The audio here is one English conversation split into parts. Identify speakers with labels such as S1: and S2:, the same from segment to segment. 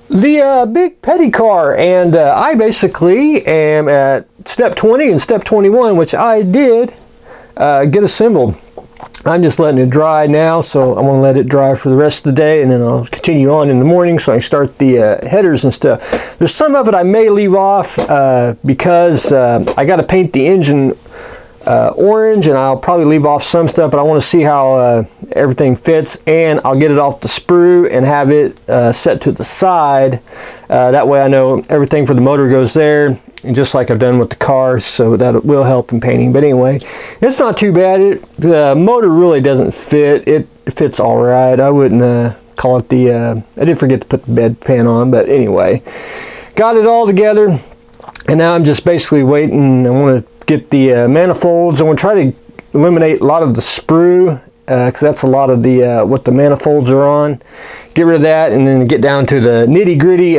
S1: The big petty car, and I basically am at step 20 and step 21, which I did get assembled. I'm just letting it dry now, so I'm going to let it dry for the rest of the day, and then I'll continue on in the morning so I can start the headers and stuff. There's some of it I may leave off because I got to paint the engine orange, and I'll probably leave off some stuff, but I want to see how everything fits, and I'll get it off the sprue and have it set to the side. That way I know everything for the motor goes there, and just like I've done with the car, so that will help in painting. But anyway, it's not too bad. The motor really doesn't fit. It fits all right. I wouldn't call it the, I did forget to put the bed pan on, but anyway, got it all together, and now I'm just basically waiting. I want to get the manifolds. I want to try to eliminate a lot of the sprue, because that's a lot of the what the manifolds are on. Get rid of that, and then get down to the nitty-gritty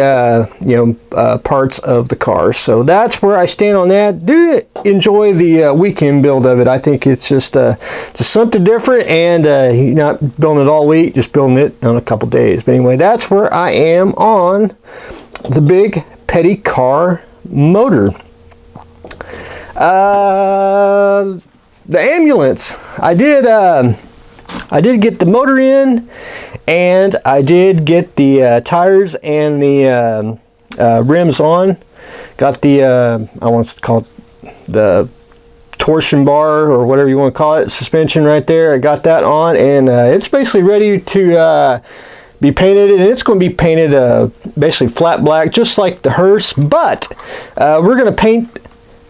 S1: parts of the car. So that's where I stand on that. Do enjoy the weekend build of it. I think it's just something different, and you're not building it all week, just building it on a couple days. But anyway, that's where I am on the big petty car motor. The ambulance, I did get the motor in, and I did get the tires and the rims on. Got the I want to call it the torsion bar, or whatever you want to call it, suspension right there. I got that on, and it's basically ready to be painted, and it's going to be painted basically flat black, just like the hearse. But we're going to paint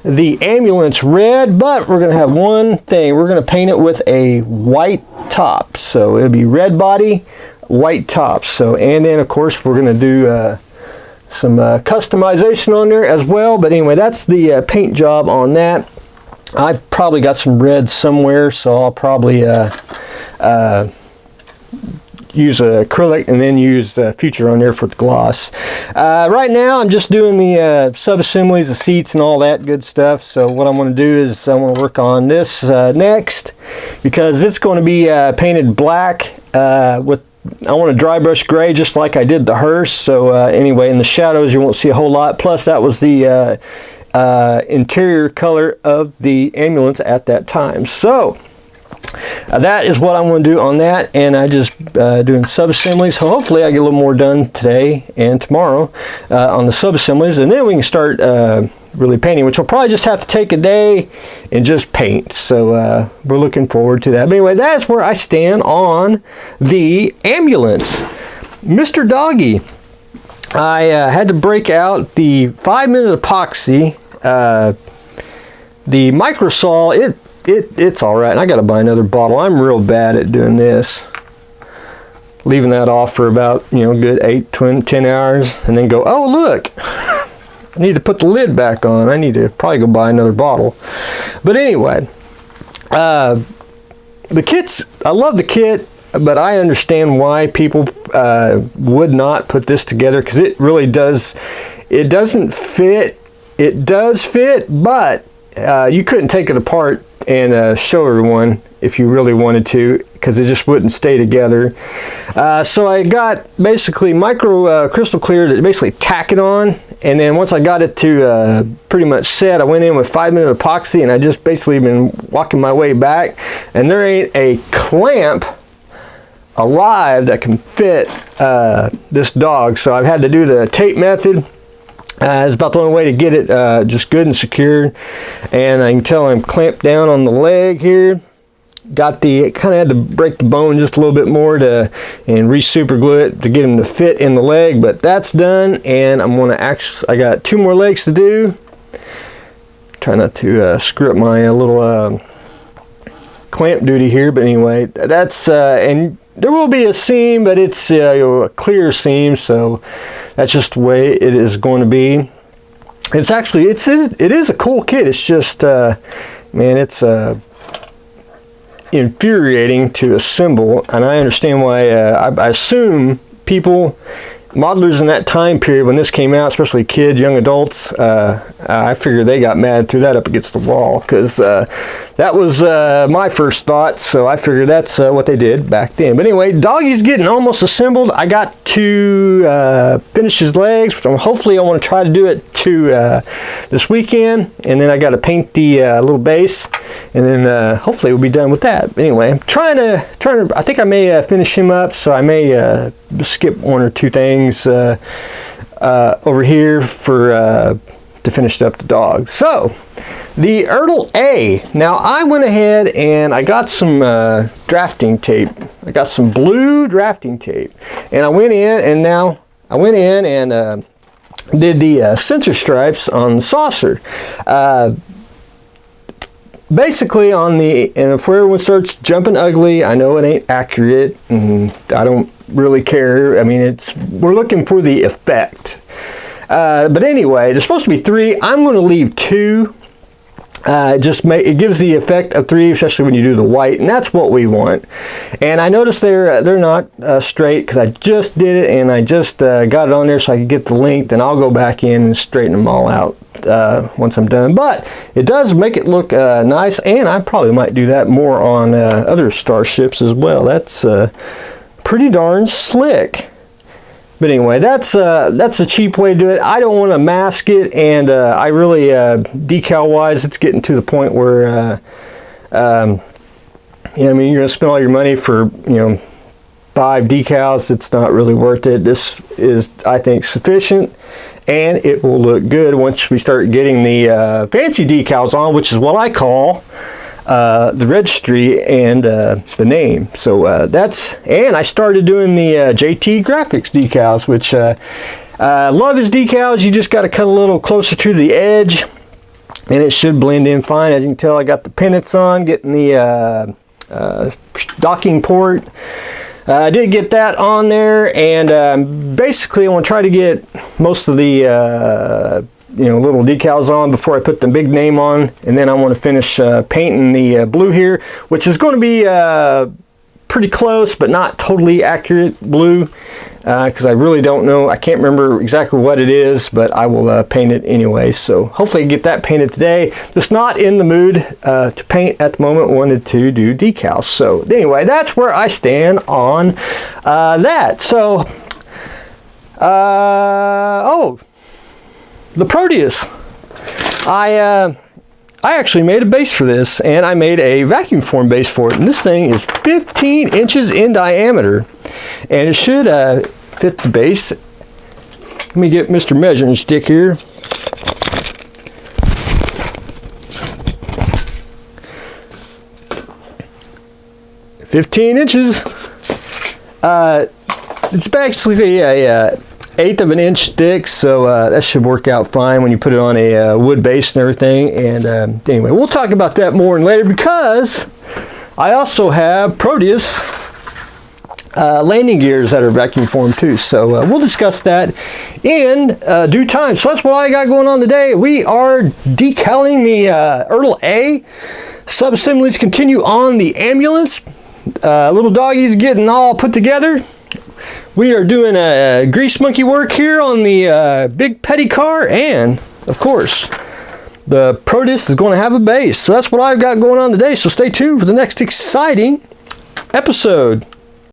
S1: the ambulance red, but we're going to have one thing. We're going to paint it with a white top. So it'll be red body, white top. So, and then of course we're going to do some customization on there as well. But anyway, that's the paint job on that. I probably got some red somewhere, so I'll probably use acrylic and then use future on there for the gloss. Right now I'm just doing the sub-assemblies, the seats and all that good stuff. So what I'm going to do is I want to work on this next, because it's going to be painted black with, I want to dry brush gray just like I did the hearse. So anyway, in the shadows you won't see a whole lot. Plus that was the interior color of the ambulance at that time. So that is what I'm going to do on that, and I just doing sub-assemblies. So hopefully I get a little more done today and tomorrow on the sub-assemblies, and then we can start really painting, which will probably just have to take a day and just paint. So we're looking forward to that. But anyway, that's where I stand on the ambulance. Mr. Doggy, I had to break out the 5-minute epoxy. The microsol, it's all right. I got to buy another bottle. I'm real bad at doing this. Leaving that off for about, good 10 hours, and then go, oh, look, I need to put the lid back on. I need to probably go buy another bottle. But anyway, the kits, I love the kit, but I understand why people would not put this together, because it really does, it doesn't fit. It does fit, but you couldn't take it apart and show everyone if you really wanted to, because it just wouldn't stay together. So I got basically micro crystal clear to basically tack it on, and then once I got it to pretty much set, I went in with 5-minute epoxy, and I just basically been walking my way back, and there ain't a clamp alive that can fit this dog, so I've had to do the tape method. It's about the only way to get it just good and secured. And I can tell I'm clamped down on the leg here. Got the, kind of had to break the bone just a little bit more and re-super glue it to get him to fit in the leg. But that's done, and I'm going to actually, I got 2 more legs to do. Try not to screw up my little clamp duty here. But anyway, that's, and there will be a seam, but it's a clear seam, so that's just the way it is going to be. It's actually, it is a cool kit. It's just, man, it's infuriating to assemble, and I understand why. I assume people, modelers in that time period when this came out, especially kids, young adults, I figure they got mad, threw that up against the wall, because that was my first thought, so I figured that's what they did back then. But anyway, doggy's getting almost assembled. I got to finish his legs, which hopefully I want to try to do it this weekend, and then I got to paint the little base, and then hopefully we'll be done with that. But anyway, I'm trying to. I think I may finish him up, so I may skip one or two things over here for to finish up the dog. So the Ertl A. Now I went ahead and I got some drafting tape. I got some blue drafting tape, and I went in and did the sensor stripes on the saucer. Basically on the, and if everyone starts jumping ugly, I know it ain't accurate, and I don't really care. I mean, we're looking for the effect. But anyway, there's supposed to be 3. I'm going to leave 2. It gives the effect of 3, especially when you do the white, and that's what we want. And I noticed they're not straight, because I just did it, and I just got it on there so I could get the length, and I'll go back in and straighten them all out once I'm done. But it does make it look nice, and I probably might do that more on other starships as well. That's pretty darn slick. But anyway, that's a cheap way to do it. I don't want to mask it, and I really, decal-wise, it's getting to the point where, I mean, you're going to spend all your money for, 5 decals. It's not really worth it. This is, I think, sufficient, and it will look good once we start getting the fancy decals on, which is what I call the registry and the name. So and I started doing the JT Graphics decals, which love his decals. You just got to cut a little closer to the edge, and it should blend in fine. As you can tell, I got the pennants on, getting the docking port. I did get that on there, and basically I want to try to get most of the little decals on before I put the big name on, and then I want to finish painting the blue here, which is going to be pretty close but not totally accurate blue, because I really don't know. I can't remember exactly what it is, but I will paint it anyway. So hopefully I get that painted today. Just not in the mood to paint at the moment. Wanted to do decals. So anyway, that's where I stand on that. So the Proteus. I actually made a base for this, and I made a vacuum form base for it. And this thing is 15 inches in diameter, and it should fit the base. Let me get Mr. Measuring Stick here. "15 inches." It's basically a 1/8 of an inch thick, so that should work out fine when you put it on a wood base and everything. And anyway, we'll talk about that more later, because I also have Proteus landing gears that are vacuum formed too. So we'll discuss that in due time. So that's what I got going on today. We are decaling the Ertl A. Sub-assemblies continue on the ambulance. Little doggy's getting all put together. We are doing a grease monkey work here on the big petty car, and of course the Proteus is going to have a base. So that's what I've got going on today, so stay tuned for the next exciting episode.